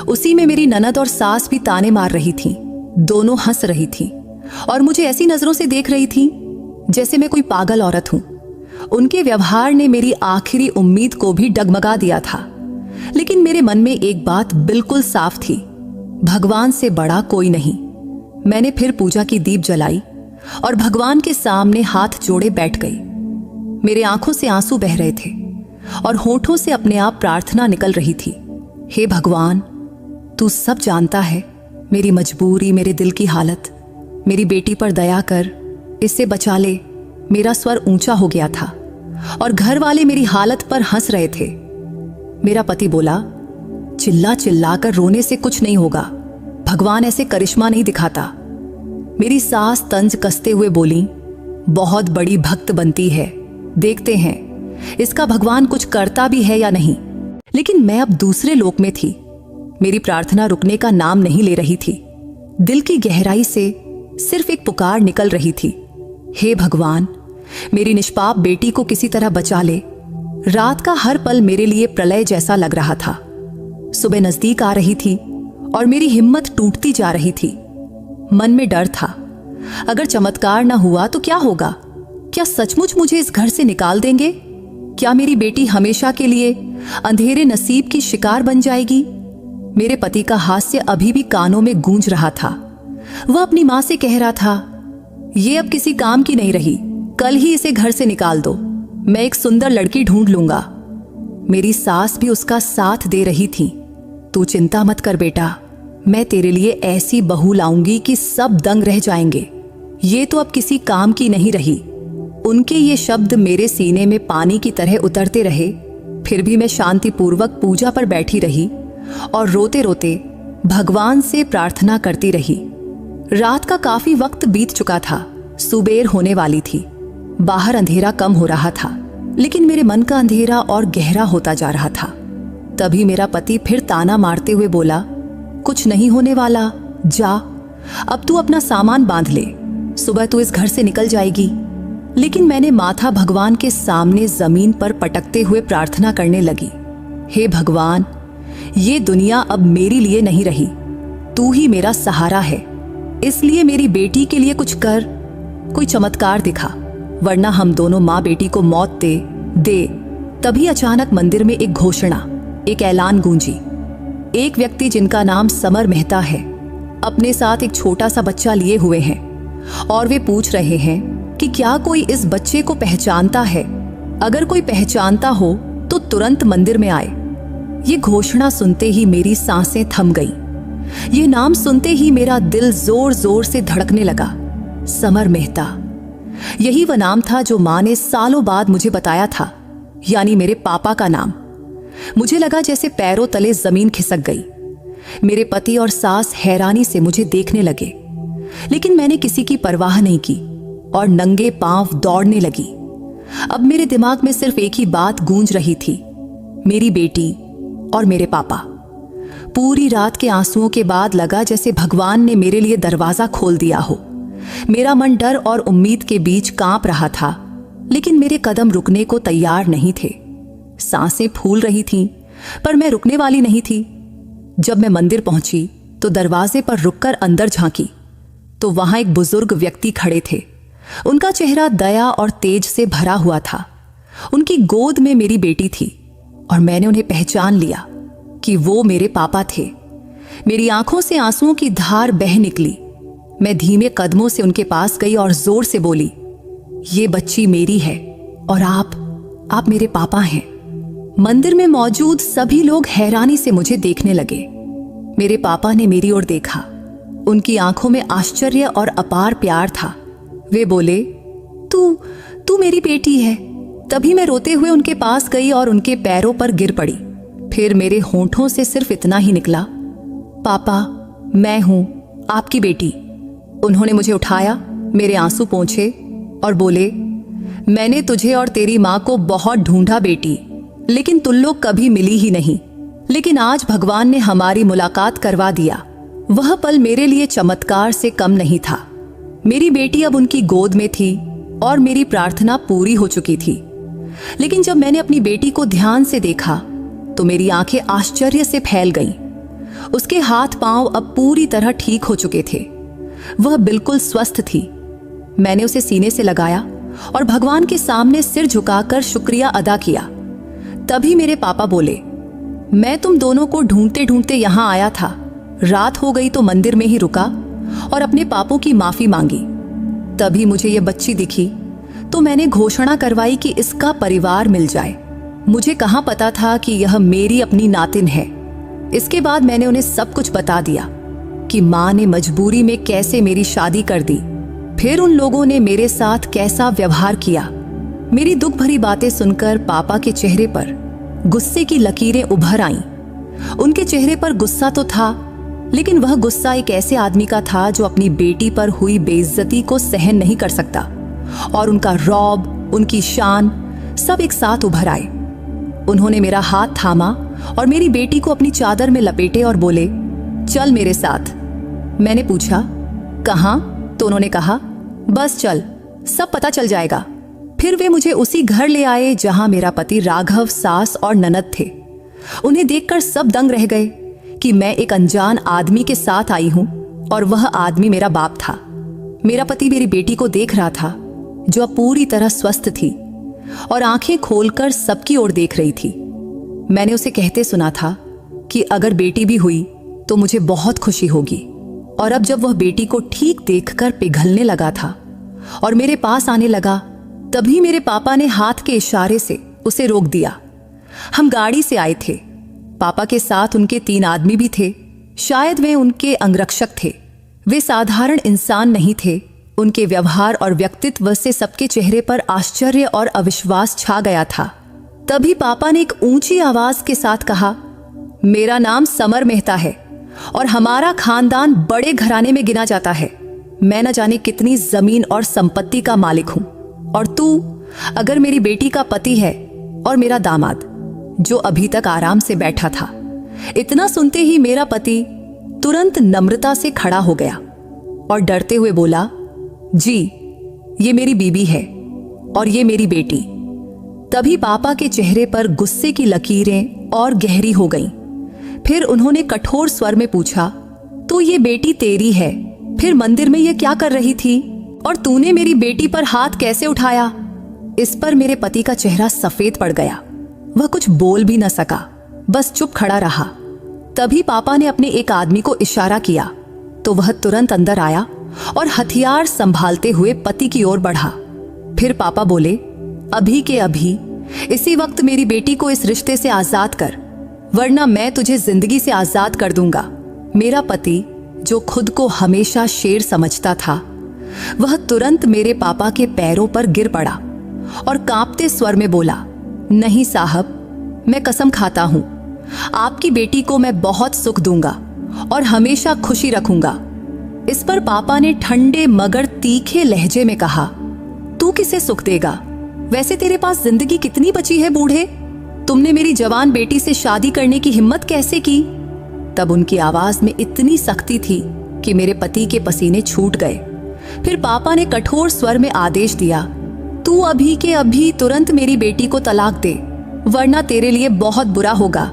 [SPEAKER 1] उसी में मेरी ननद और सास भी ताने मार रही थीं। दोनों हंस रही थीं और मुझे ऐसी नजरों से देख रही थीं जैसे मैं कोई पागल औरत हूं। उनके व्यवहार ने मेरी आखिरी उम्मीद को भी डगमगा दिया था। लेकिन मेरे मन में एक बात बिल्कुल साफ थी, भगवान से बड़ा कोई नहीं। मैंने फिर पूजा की दीप जलाई और भगवान के सामने हाथ जोड़े बैठ गई। मेरे आंखों से आंसू बह रहे थे और होठों से अपने आप प्रार्थना निकल रही थी। हे भगवान, तू सब जानता है, मेरी मजबूरी, मेरे दिल की हालत। मेरी बेटी पर दया कर, इससे बचा ले। मेरा स्वर ऊंचा हो गया था और घर वाले मेरी हालत पर हंस रहे थे। मेरा पति बोला, चिल्ला चिल्ला कर रोने से कुछ नहीं होगा, भगवान ऐसे करिश्मा नहीं दिखाता। मेरी सास तंज कसते हुए बोली, बहुत बड़ी भक्त बनती है, देखते हैं इसका भगवान कुछ करता भी है या नहीं। लेकिन मैं अब दूसरे लोक में थी। मेरी प्रार्थना रुकने का नाम नहीं ले रही थी। दिल की गहराई से सिर्फ एक पुकार निकल रही थी, हे भगवान, मेरी निष्पाप बेटी को किसी तरह बचा ले। रात का हर पल मेरे लिए प्रलय जैसा लग रहा था। सुबह नजदीक आ रही थी और मेरी हिम्मत टूटती जा रही थी। मन में डर था, अगर चमत्कार ना हुआ तो क्या होगा? क्या सचमुच मुझे इस घर से निकाल देंगे? क्या मेरी बेटी हमेशा के लिए अंधेरे नसीब की शिकार बन जाएगी? मेरे पति का हास्य अभी भी कानों में गूंज रहा था। वह अपनी मां से कह रहा था, ये अब किसी काम की नहीं रही, कल ही इसे घर से निकाल दो, मैं एक सुंदर लड़की ढूंढ लूंगा। मेरी सास भी उसका साथ दे रही थी। तू चिंता मत कर बेटा, मैं तेरे लिए ऐसी बहू लाऊंगी कि सब दंग रह जाएंगे। ये तो अब किसी काम की नहीं रही। उनके ये शब्द मेरे सीने में पानी की तरह उतरते रहे। फिर भी मैं शांतिपूर्वक पूजा पर बैठी रही और रोते रोते भगवान से प्रार्थना करती रही। रात का काफी वक्त बीत चुका था, सुबेर होने वाली थी। बाहर अंधेरा कम हो रहा था, लेकिन मेरे मन का अंधेरा और गहरा होता जा रहा था। तभी मेरा पति फिर ताना मारते हुए बोला, कुछ नहीं होने वाला, जा, अब तू अपना सामान बांध ले, सुबह तू इस घर से निकल जाएगी। लेकिन मैंने माथा भगवान के सामने जमीन पर पटकते हुए प्रार्थना करने लगी, हे भगवान, ये दुनिया अब मेरे लिए नहीं रही, तू ही मेरा सहारा है, इसलिए मेरी बेटी के लिए कुछ कर, कोई चमत्कार दिखा, वरना हम दोनों माँ बेटी को मौत दे। तभी अचानक मंदिर में एक घोषणा, एक ऐलान गूंजी। एक व्यक्ति जिनका नाम समर मेहता है, अपने साथ एक छोटा सा बच्चा लिए हुए हैं और वे पूछ रहे हैं कि क्या कोई इस बच्चे को पहचानता है? अगर कोई पहचानता हो तो तुरंत मंदिर में आए। ये घोषणा सुनते ही मेरी सांसें थम गई। ये नाम सुनते ही मेरा दिल जोर जोर से धड़कने लगा। समर मेहता, यही वह नाम था जो मां ने सालों बाद मुझे बताया था, यानी मेरे पापा का नाम। मुझे लगा जैसे पैरों तले जमीन खिसक गई। मेरे पति और सास हैरानी से मुझे देखने लगे, लेकिन मैंने किसी की परवाह नहीं की और नंगे पांव दौड़ने लगी। अब मेरे दिमाग में सिर्फ एक ही बात गूंज रही थी, मेरी बेटी और मेरे पापा। पूरी रात के आंसुओं के बाद लगा जैसे भगवान ने मेरे लिए दरवाजा खोल दिया हो। मेरा मन डर और उम्मीद के बीच कांप रहा था, लेकिन मेरे कदम रुकने को तैयार नहीं थे। सांसें फूल रही थीं, पर मैं रुकने वाली नहीं थी। जब मैं मंदिर पहुंची तो दरवाजे पर रुककर अंदर झांकी तो वहां एक बुजुर्ग व्यक्ति खड़े थे। उनका चेहरा दया और तेज से भरा हुआ था। उनकी गोद में मेरी बेटी थी और मैंने उन्हें पहचान लिया कि वो मेरे पापा थे। मेरी आंखों से आंसुओं की धार बह निकली। मैं धीमे कदमों से उनके पास गई और जोर से बोली, ये बच्ची मेरी है और आप मेरे पापा हैं। मंदिर में मौजूद सभी लोग हैरानी से मुझे देखने लगे। मेरे पापा ने मेरी ओर देखा। उनकी आंखों में आश्चर्य और अपार प्यार था। वे बोले, तू मेरी बेटी है। तभी मैं रोते हुए उनके पास गई और उनके पैरों पर गिर पड़ी। फिर मेरे होंठों से सिर्फ इतना ही निकला, पापा, मैं हूं आपकी बेटी। उन्होंने मुझे उठाया, मेरे आंसू पोंछे और बोले, मैंने तुझे और तेरी मां को बहुत ढूंढा बेटी, लेकिन तुम लोग कभी मिली ही नहीं। लेकिन आज भगवान ने हमारी मुलाकात करवा दिया। वह पल मेरे लिए चमत्कार से कम नहीं था। मेरी बेटी अब उनकी गोद में थी और मेरी प्रार्थना पूरी हो चुकी थी। लेकिन जब मैंने अपनी बेटी को ध्यान से देखा तो मेरी आंखें आश्चर्य से फैल गईं। उसके हाथ पांव अब पूरी तरह ठीक हो चुके थे। वह बिल्कुल स्वस्थ थी। मैंने उसे सीने से लगाया और भगवान के सामने सिर झुकाकर शुक्रिया अदा किया। तभी मेरे पापा बोले, मैं तुम दोनों को ढूंढते ढूंढते यहां आया था। रात हो गई तो मंदिर में ही रुका और अपने पापों की माफी मांगी। तभी मुझे यह बच्ची दिखी तो मैंने घोषणा करवाई कि इसका परिवार मिल जाए। मुझे कहां पता था कि यह मेरी अपनी नातिन है। इसके बाद मैंने उन्हें सब कुछ बता दिया कि माँ ने मजबूरी में कैसे मेरी शादी कर दी, फिर उन लोगों ने मेरे साथ कैसा व्यवहार किया। मेरी दुख भरी बातें सुनकर पापा के चेहरे पर गुस्से की लकीरें उभर आईं। उनके चेहरे पर गुस्सा तो था, लेकिन वह गुस्सा एक ऐसे आदमी का था जो अपनी बेटी पर हुई बेइज्जती को सहन नहीं कर सकता। और उनका रौब, उनकी शान सब एक साथ उभर आए। उन्होंने मेरा हाथ थामा और मेरी बेटी को अपनी चादर में लपेटे और बोले, चल मेरे साथ। मैंने पूछा, कहाँ? तो उन्होंने कहा, बस चल, सब पता चल जाएगा। फिर वे मुझे उसी घर ले आए जहां मेरा पति राघव, सास और ननद थे। उन्हें देखकर सब दंग रह गए कि मैं एक अनजान आदमी के साथ आई हूं और वह आदमी मेरा बाप था। मेरा पति मेरी बेटी को देख रहा था, जो अब पूरी तरह स्वस्थ थी और आंखें खोलकर सबकी ओर देख रही थी। मैंने उसे कहते सुना था कि अगर बेटी भी हुई तो मुझे बहुत खुशी होगी। और अब जब वह बेटी को ठीक देखकर पिघलने लगा था और मेरे पास आने लगा, तभी मेरे पापा ने हाथ के इशारे से उसे रोक दिया। हम गाड़ी से आए थे। पापा के साथ उनके 3 आदमी भी थे। शायद वे उनके अंगरक्षक थे। वे साधारण इंसान नहीं थे। उनके व्यवहार और व्यक्तित्व से सबके चेहरे पर आश्चर्य और अविश्वास छा गया था। तभी पापा ने एक ऊंची आवाज के साथ कहा, मेरा नाम समर मेहता है और हमारा खानदान बड़े घराने में गिना जाता है। मैं न जाने कितनी जमीन और संपत्ति का मालिक हूं, और तू अगर मेरी बेटी का पति है और मेरा दामाद, जो अभी तक आराम से बैठा था। इतना सुनते ही मेरा पति तुरंत नम्रता से खड़ा हो गया और डरते हुए बोला, जी, ये मेरी बीबी है और ये मेरी बेटी। तभी पापा के चेहरे पर गुस्से की लकीरें और गहरी हो गईं। फिर उन्होंने कठोर स्वर में पूछा, तो ये बेटी तेरी है, फिर मंदिर में ये क्या कर रही थी और तूने मेरी बेटी पर हाथ कैसे उठाया? इस पर मेरे पति का चेहरा सफेद पड़ गया। वह कुछ बोल भी न सका, बस चुप खड़ा रहा। तभी पापा ने अपने एक आदमी को इशारा किया तो वह तुरंत अंदर आया और हथियार संभालते हुए पति की ओर बढ़ा। फिर पापा बोले, अभी के अभी इसी वक्त मेरी बेटी को इस रिश्ते से आजाद कर, वरना मैं तुझे जिंदगी से आजाद कर दूंगा। मेरा पति, जो खुद को हमेशा शेर समझता था, वह तुरंत मेरे पापा के पैरों पर गिर पड़ा और कांपते स्वर में बोला, नहीं साहब, मैं कसम खाता हूं, आपकी बेटी को मैं बहुत सुख दूंगा और हमेशा खुशी रखूंगा। इस पर पापा ने ठंडे मगर तीखे लहजे में कहा, तू किसे सुख देगा? वैसे तेरे पास जिंदगी कितनी बची है बूढ़े? तुमने मेरी जवान बेटी से शादी करने की हिम्मत कैसे की? तब उनकी आवाज में इतनी सख्ती थी कि मेरे पति के पसीने छूट गए। फिर पापा ने कठोर स्वर में आदेश दिया, तू अभी के अभी तुरंत मेरी बेटी को तलाक दे, वरना तेरे लिए बहुत बुरा होगा।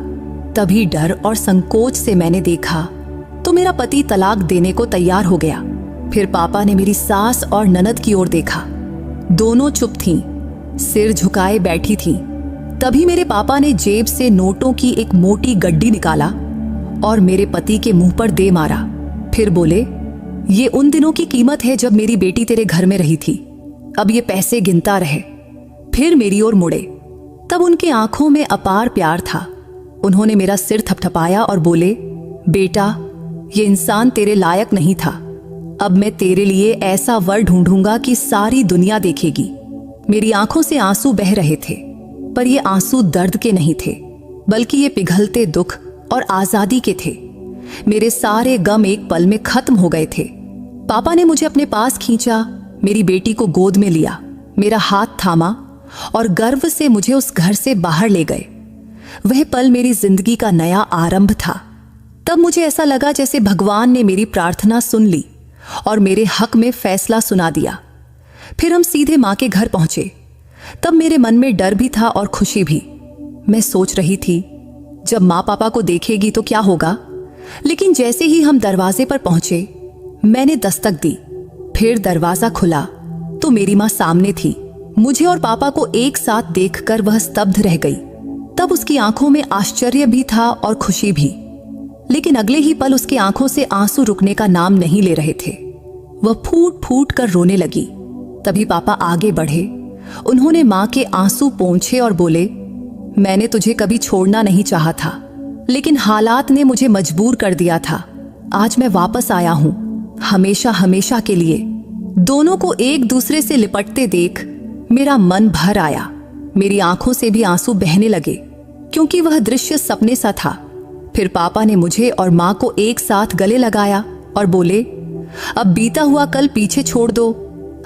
[SPEAKER 1] तभी डर और संकोच से मैंने देखा तो मेरा पति तलाक देने को तैयार हो गया। फिर पापा ने मेरी सास और ननद की ओर देखा। दोनों चुप थीं, सिर झुकाए बैठी थीं। तभी मेरे पापा ने जेब से नोटों की एक मोटी गड्डी निकाला और मेरे पति के मुंह पर दे मारा। फिर बोले, ये उन दिनों की कीमत है जब मेरी बेटी तेरे घर में रही थी, अब ये पैसे गिनता रहे। फिर मेरी ओर मुड़े। तब उनकी आंखों में अपार प्यार था। उन्होंने मेरा सिर थपथपाया और बोले, बेटा, ये इंसान तेरे लायक नहीं था। अब मैं तेरे लिए ऐसा वर ढूंढूंगा कि सारी दुनिया देखेगी। मेरी आंखों से आंसू बह रहे थे, पर ये आंसू दर्द के नहीं थे, बल्कि ये पिघलते दुख और आजादी के थे। मेरे सारे गम एक पल में खत्म हो गए थे। पापा ने मुझे अपने पास खींचा, मेरी बेटी को गोद में लिया, मेरा हाथ थामा और गर्व से मुझे उस घर से बाहर ले गए। वह पल मेरी जिंदगी का नया आरंभ था। तब मुझे ऐसा लगा जैसे भगवान ने मेरी प्रार्थना सुन ली और मेरे हक में फैसला सुना दिया। फिर हम सीधे माँ के घर पहुंचे। तब मेरे मन में डर भी था और खुशी भी। मैं सोच रही थी जब माँ पापा को देखेगी तो क्या होगा। लेकिन जैसे ही हम दरवाजे पर पहुंचे, मैंने दस्तक दी। फिर दरवाजा खुला तो मेरी माँ सामने थी। मुझे और पापा को एक साथ देखकर वह स्तब्ध रह गई। तब उसकी आंखों में आश्चर्य भी था और खुशी भी, लेकिन अगले ही पल उसकी आंखों से आंसू रुकने का नाम नहीं ले रहे थे। वह फूट फूट कर रोने लगी। तभी पापा आगे बढ़े। उन्होंने माँ के आंसू पोंछे और बोले, मैंने तुझे कभी छोड़ना नहीं चाहा था, लेकिन हालात ने मुझे मजबूर कर दिया था। आज मैं वापस आया हूं, हमेशा हमेशा के लिए। दोनों को एक दूसरे से लिपटते देख मेरा मन भर आया। मेरी आंखों से भी आंसू बहने लगे, क्योंकि वह दृश्य सपने सा था। फिर पापा ने मुझे और माँ को एक साथ गले लगाया और बोले, अब बीता हुआ कल पीछे छोड़ दो,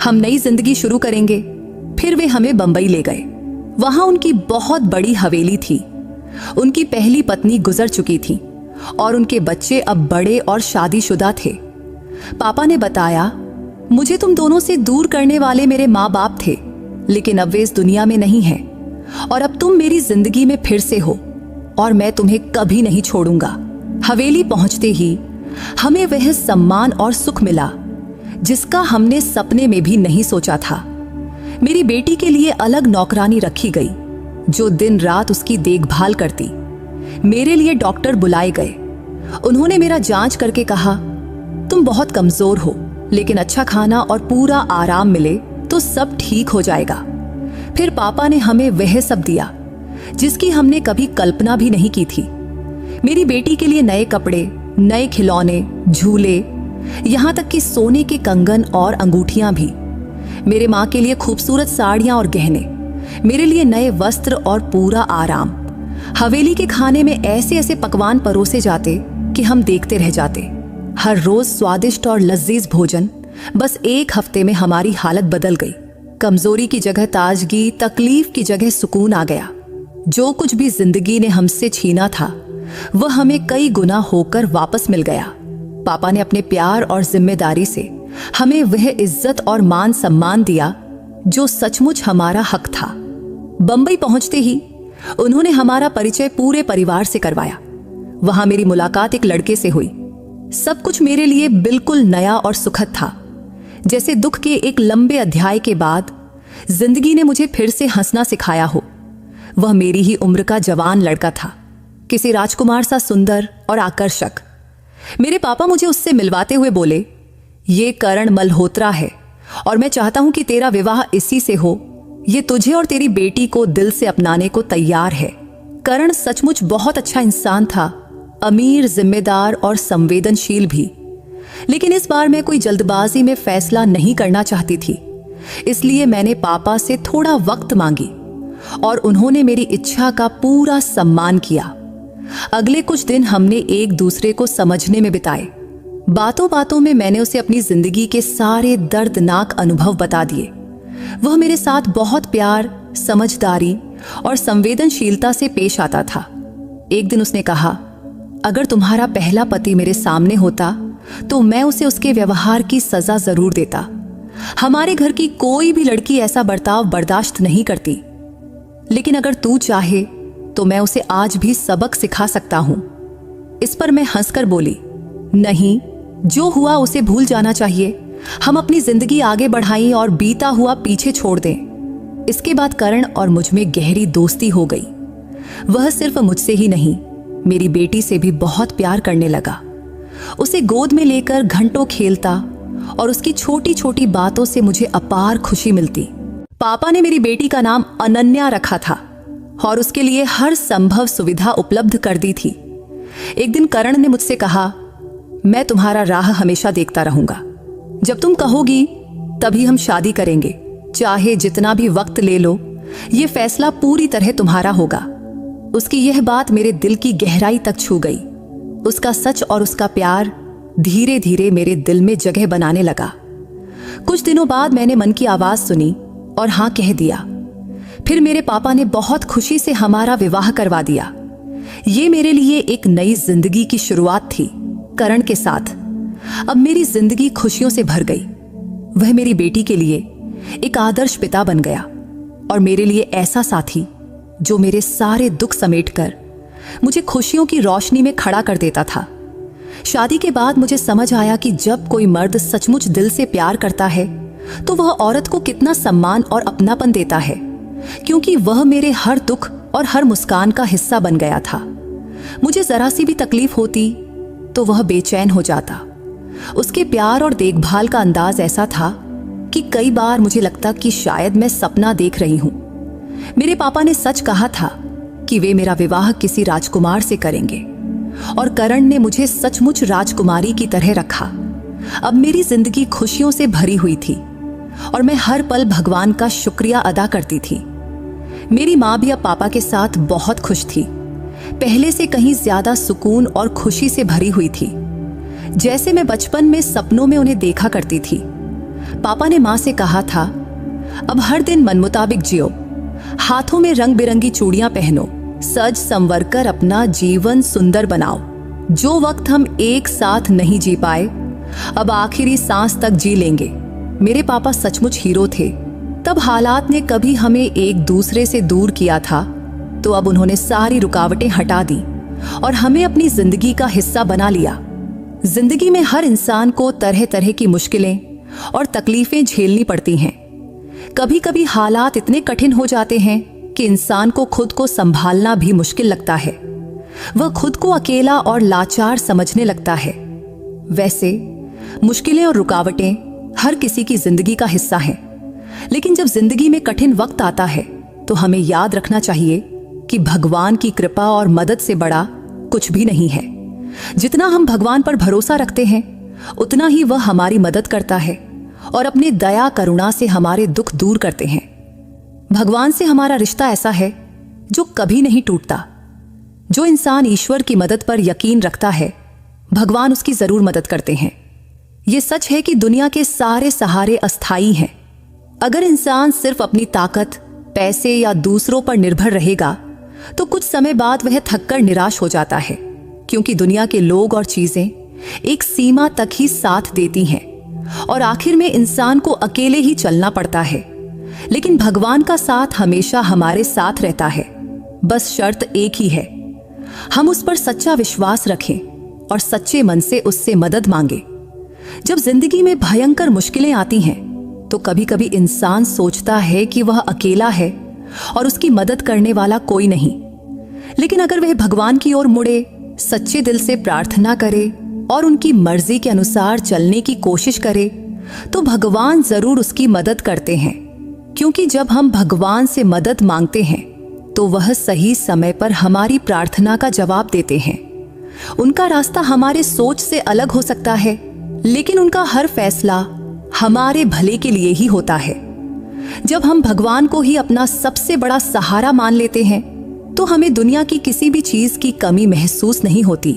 [SPEAKER 1] हम नई जिंदगी शुरू करेंगे। फिर वे हमें बंबई ले गए। वहां उनकी बहुत बड़ी हवेली थी। उनकी पहली पत्नी गुजर चुकी थी और उनके बच्चे अब बड़े और शादीशुदा थे। पापा ने बताया, मुझे तुम दोनों से दूर करने वाले मेरे माँ बाप थे, लेकिन अब वे इस दुनिया में नहीं हैं और अब तुम मेरी जिंदगी में फिर से हो और मैं तुम्हें कभी नहीं छोड़ूंगा। हवेली पहुंचते ही हमें वह सम्मान और सुख मिला जिसका हमने सपने में भी नहीं सोचा था। मेरी बेटी के लिए अलग नौकरानी रखी गई जो दिन रात उसकी देखभाल करती। मेरे लिए डॉक्टर बुलाए गए। उन्होंने मेरा जांच करके कहा, तुम बहुत कमजोर हो, लेकिन अच्छा खाना और पूरा आराम मिले तो सब ठीक हो जाएगा। फिर पापा ने हमें वह सब दिया जिसकी हमने कभी कल्पना भी नहीं की थी। मेरी बेटी के लिए नए कपड़े, नए खिलौने, झूले, यहाँ तक कि सोने के कंगन और अंगूठियां भी। मेरे माँ के लिए खूबसूरत साड़ियां और गहने, मेरे लिए नए वस्त्र और पूरा आराम। हवेली के खाने में ऐसे ऐसे पकवान परोसे जाते कि हम देखते रह जाते। हर रोज स्वादिष्ट और लजीज भोजन। बस एक हफ्ते में हमारी हालत बदल गई। कमजोरी की जगह ताजगी, तकलीफ की जगह सुकून आ गया। जो कुछ भी जिंदगी ने हमसे छीना था वह हमें कई गुना होकर वापस मिल गया। पापा ने अपने प्यार और जिम्मेदारी से हमें वह इज्जत और मान सम्मान दिया जो सचमुच हमारा हक था। बंबई पहुंचते ही उन्होंने हमारा परिचय पूरे परिवार से करवाया। वहां मेरी मुलाकात एक लड़के से हुई। सब कुछ मेरे लिए बिल्कुल नया और सुखद था। जैसे दुख के एक लंबे अध्याय के बाद जिंदगी ने मुझे फिर से हंसना सिखाया हो। वह मेरी ही उम्र का जवान लड़का था, किसी राजकुमार सा सुंदर और आकर्षक। मेरे पापा मुझे उससे मिलवाते हुए बोले, ये करण मल्होत्रा है और मैं चाहता हूं कि तेरा विवाह इसी से हो। ये तुझे और तेरी बेटी को दिल से अपनाने को तैयार है। करण सचमुच बहुत अच्छा इंसान था, अमीर, जिम्मेदार और संवेदनशील भी। लेकिन इस बार मैं कोई जल्दबाजी में फैसला नहीं करना चाहती थी, इसलिए मैंने पापा से थोड़ा वक्त मांगी और उन्होंने मेरी इच्छा का पूरा सम्मान किया। अगले कुछ दिन हमने एक दूसरे को समझने में बिताए। बातों बातों में मैंने उसे अपनी जिंदगी के सारे दर्दनाक अनुभव बता दिए। वह मेरे साथ बहुत प्यार, समझदारी और संवेदनशीलता से पेश आता था। एक दिन उसने कहा, अगर तुम्हारा पहला पति मेरे सामने होता तो मैं उसे उसके व्यवहार की सजा जरूर देता। हमारे घर की कोई भी लड़की ऐसा बर्ताव बर्दाश्त नहीं करती, लेकिन अगर तू चाहे तो मैं उसे आज भी सबक सिखा सकता हूं। इस पर मैं हंसकर बोली, नहीं, जो हुआ उसे भूल जाना चाहिए। हम अपनी जिंदगी आगे बढ़ाएं और बीता हुआ पीछे छोड़ दें। इसके बाद करण और मुझ में गहरी दोस्ती हो गई। वह सिर्फ मुझसे ही नहीं, मेरी बेटी से भी बहुत प्यार करने लगा। उसे गोद में लेकर घंटों खेलता और उसकी छोटी छोटी बातों से मुझे अपार खुशी मिलती। पापा ने मेरी बेटी का नाम अनन्या रखा था और उसके लिए हर संभव सुविधा उपलब्ध कर दी थी। एक दिन करण ने मुझसे कहा, मैं तुम्हारा राह हमेशा देखता रहूंगा। जब तुम कहोगी तभी हम शादी करेंगे। चाहे जितना भी वक्त ले लो, ये फैसला पूरी तरह तुम्हारा होगा। उसकी यह बात मेरे दिल की गहराई तक छू गई। उसका सच और उसका प्यार धीरे धीरे मेरे दिल में जगह बनाने लगा। कुछ दिनों बाद मैंने मन की आवाज सुनी और हाँ कह दिया। फिर मेरे पापा ने बहुत खुशी से हमारा विवाह करवा दिया। ये मेरे लिए एक नई जिंदगी की शुरुआत थी करण के साथ। अब मेरी जिंदगी खुशियों से भर गई। वह मेरी बेटी के लिए एक आदर्श पिता बन गया और मेरे लिए ऐसा साथी जो मेरे सारे दुख समेटकर मुझे खुशियों की रोशनी में खड़ा कर देता था। शादी के बाद मुझे समझ आया कि जब कोई मर्द सचमुच दिल से प्यार करता है तो वह औरत को कितना सम्मान और अपनापन देता है, क्योंकि वह मेरे हर दुख और हर मुस्कान का हिस्सा बन गया था। मुझे जरा सी भी तकलीफ होती तो वह बेचैन हो जाता। उसके प्यार और देखभाल का अंदाज ऐसा था कि कई बार मुझे लगता कि शायद मैं सपना देख रही हूं। मेरे पापा ने सच कहा था कि वे मेरा विवाह किसी राजकुमार से करेंगे और करण ने मुझे सचमुच राजकुमारी की तरह रखा। अब मेरी जिंदगी खुशियों से भरी हुई थी और मैं हर पल भगवान का शुक्रिया अदा करती थी। मेरी माँ भी अब पापा के साथ बहुत खुश थी, पहले से कहीं ज्यादा सुकून और खुशी से भरी हुई थी, जैसे मैं बचपन में सपनों में उन्हें देखा करती थी। पापा ने माँ से कहा था, अब हर दिन मन मुताबिक जियो, हाथों में रंग बिरंगी चूड़ियां पहनो, सज संवर कर अपना जीवन सुंदर बनाओ। जो वक्त हम एक साथ नहीं जी पाए, अब आखिरी सांस तक जी लेंगे। मेरे पापा सचमुच हीरो थे। तब हालात ने कभी हमें एक दूसरे से दूर किया था, तो अब उन्होंने सारी रुकावटें हटा दी और हमें अपनी जिंदगी का हिस्सा बना लिया। जिंदगी में हर इंसान को तरह तरह की मुश्किलें और तकलीफें झेलनी पड़ती हैं। कभी कभी हालात इतने कठिन हो जाते हैं कि इंसान को खुद को संभालना भी मुश्किल लगता है। वह खुद को अकेला और लाचार समझने लगता है। वैसे मुश्किलें और रुकावटें हर किसी की जिंदगी का हिस्सा हैं, लेकिन जब जिंदगी में कठिन वक्त आता है तो हमें याद रखना चाहिए कि भगवान की कृपा और मदद से बड़ा कुछ भी नहीं है। जितना हम भगवान पर भरोसा रखते हैं, उतना ही वह हमारी मदद करता है और अपने दया करुणा से हमारे दुख दूर करते हैं। भगवान से हमारा रिश्ता ऐसा है जो कभी नहीं टूटता। जो इंसान ईश्वर की मदद पर यकीन रखता है, भगवान उसकी जरूर मदद करते हैं। यह सच है कि दुनिया के सारे सहारे अस्थायी हैं। अगर इंसान सिर्फ अपनी ताकत, पैसे या दूसरों पर निर्भर रहेगा तो कुछ समय बाद वह थककर निराश हो जाता है, क्योंकि दुनिया के लोग और चीजें एक सीमा तक ही साथ देती हैं और आखिर में इंसान को अकेले ही चलना पड़ता है। लेकिन भगवान का साथ हमेशा हमारे साथ रहता है। बस शर्त एक ही है, हम उस पर सच्चा विश्वास रखें और सच्चे मन से उससे मदद मांगे। जब जिंदगी में भयंकर मुश्किलें आती हैं तो कभी कभी इंसान सोचता है कि वह अकेला है और उसकी मदद करने वाला कोई नहीं। लेकिन अगर वह भगवान की ओर मुड़े, सच्चे दिल से प्रार्थना करे और उनकी मर्जी के अनुसार चलने की कोशिश करे तो भगवान जरूर उसकी मदद करते हैं। क्योंकि जब हम भगवान से मदद मांगते हैं तो वह सही समय पर हमारी प्रार्थना का जवाब देते हैं। उनका रास्ता हमारे सोच से अलग हो सकता है, लेकिन उनका हर फैसला हमारे भले के लिए ही होता है। जब हम भगवान को ही अपना सबसे बड़ा सहारा मान लेते हैं तो हमें दुनिया की किसी भी चीज की कमी महसूस नहीं होती,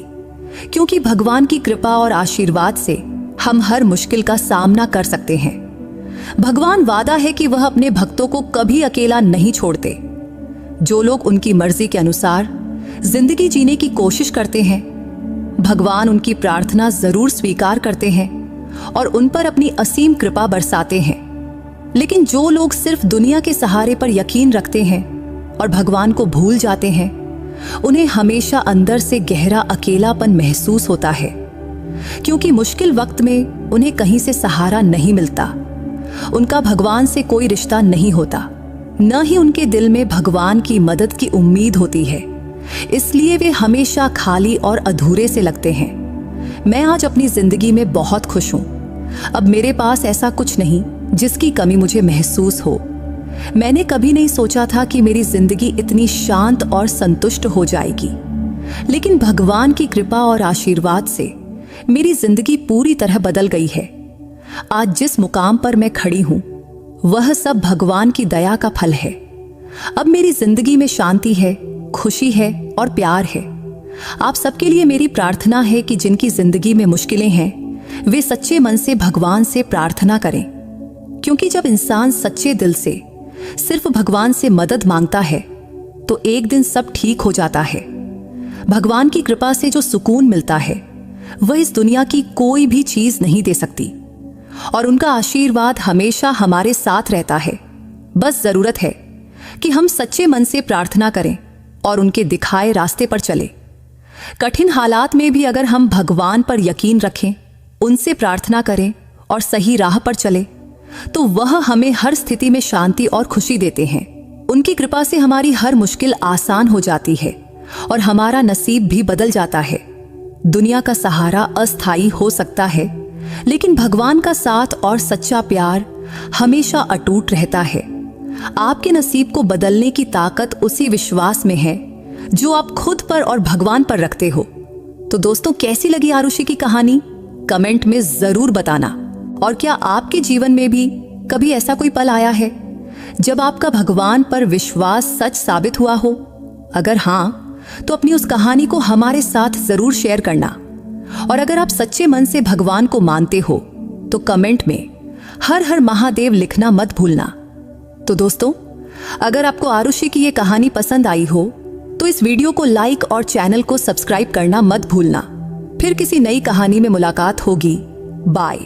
[SPEAKER 1] क्योंकि भगवान की कृपा और आशीर्वाद से हम हर मुश्किल का सामना कर सकते हैं। भगवान वादा है कि वह अपने भक्तों को कभी अकेला नहीं छोड़ते। जो लोग उनकी मर्जी के अनुसार जिंदगी जीने की कोशिश करते हैं, भगवान उनकी प्रार्थना जरूर स्वीकार करते हैं और उन पर अपनी असीम कृपा बरसाते हैं। लेकिन जो लोग सिर्फ दुनिया के सहारे पर यकीन रखते हैं और भगवान को भूल जाते हैं, उन्हें हमेशा अंदर से गहरा अकेलापन महसूस होता है, क्योंकि मुश्किल वक्त में उन्हें कहीं से सहारा नहीं मिलता। उनका भगवान से कोई रिश्ता नहीं होता, न ही उनके दिल में भगवान की मदद की उम्मीद होती है। इसलिए वे हमेशा खाली और अधूरे से लगते हैं। मैं आज अपनी जिंदगी में बहुत खुश हूं। अब मेरे पास ऐसा कुछ नहीं जिसकी कमी मुझे महसूस हो। मैंने कभी नहीं सोचा था कि मेरी जिंदगी इतनी शांत और संतुष्ट हो जाएगी, लेकिन भगवान की कृपा और आशीर्वाद से मेरी जिंदगी पूरी तरह बदल गई है। आज जिस मुकाम पर मैं खड़ी हूं, वह सब भगवान की दया का फल है। अब मेरी जिंदगी में शांति है, खुशी है और प्यार है। आप सबके लिए मेरी प्रार्थना है कि जिनकी जिंदगी में मुश्किलें हैं, वे सच्चे मन से भगवान से प्रार्थना करें, क्योंकि जब इंसान सच्चे दिल से सिर्फ भगवान से मदद मांगता है तो एक दिन सब ठीक हो जाता है। भगवान की कृपा से जो सुकून मिलता है वह इस दुनिया की कोई भी चीज नहीं दे सकती, और उनका आशीर्वाद हमेशा हमारे साथ रहता है। बस जरूरत है कि हम सच्चे मन से प्रार्थना करें और उनके दिखाए रास्ते पर चले। कठिन हालात में भी अगर हम भगवान पर यकीन रखें, उनसे प्रार्थना करें और सही राह पर चले, तो वह हमें हर स्थिति में शांति और खुशी देते हैं। उनकी कृपा से हमारी हर मुश्किल आसान हो जाती है और हमारा नसीब भी बदल जाता है। दुनिया का सहारा अस्थायी हो सकता है, लेकिन भगवान का साथ और सच्चा प्यार हमेशा अटूट रहता है। आपके नसीब को बदलने की ताकत उसी विश्वास में है जो आप खुद पर और भगवान पर रखते हो। तो दोस्तों, कैसी लगी आरुषि की कहानी? कमेंट में जरूर बताना। और क्या आपके जीवन में भी कभी ऐसा कोई पल आया है जब आपका भगवान पर विश्वास सच साबित हुआ हो? अगर हाँ, तो अपनी उस कहानी को हमारे साथ जरूर शेयर करना। और अगर आप सच्चे मन से भगवान को मानते हो तो कमेंट में हर हर महादेव लिखना मत भूलना। तो दोस्तों, अगर आपको आरुषि की ये कहानी पसंद आई हो तो इस वीडियो को लाइक और चैनल को सब्सक्राइब करना मत भूलना। फिर किसी नई कहानी में मुलाकात होगी। बाय।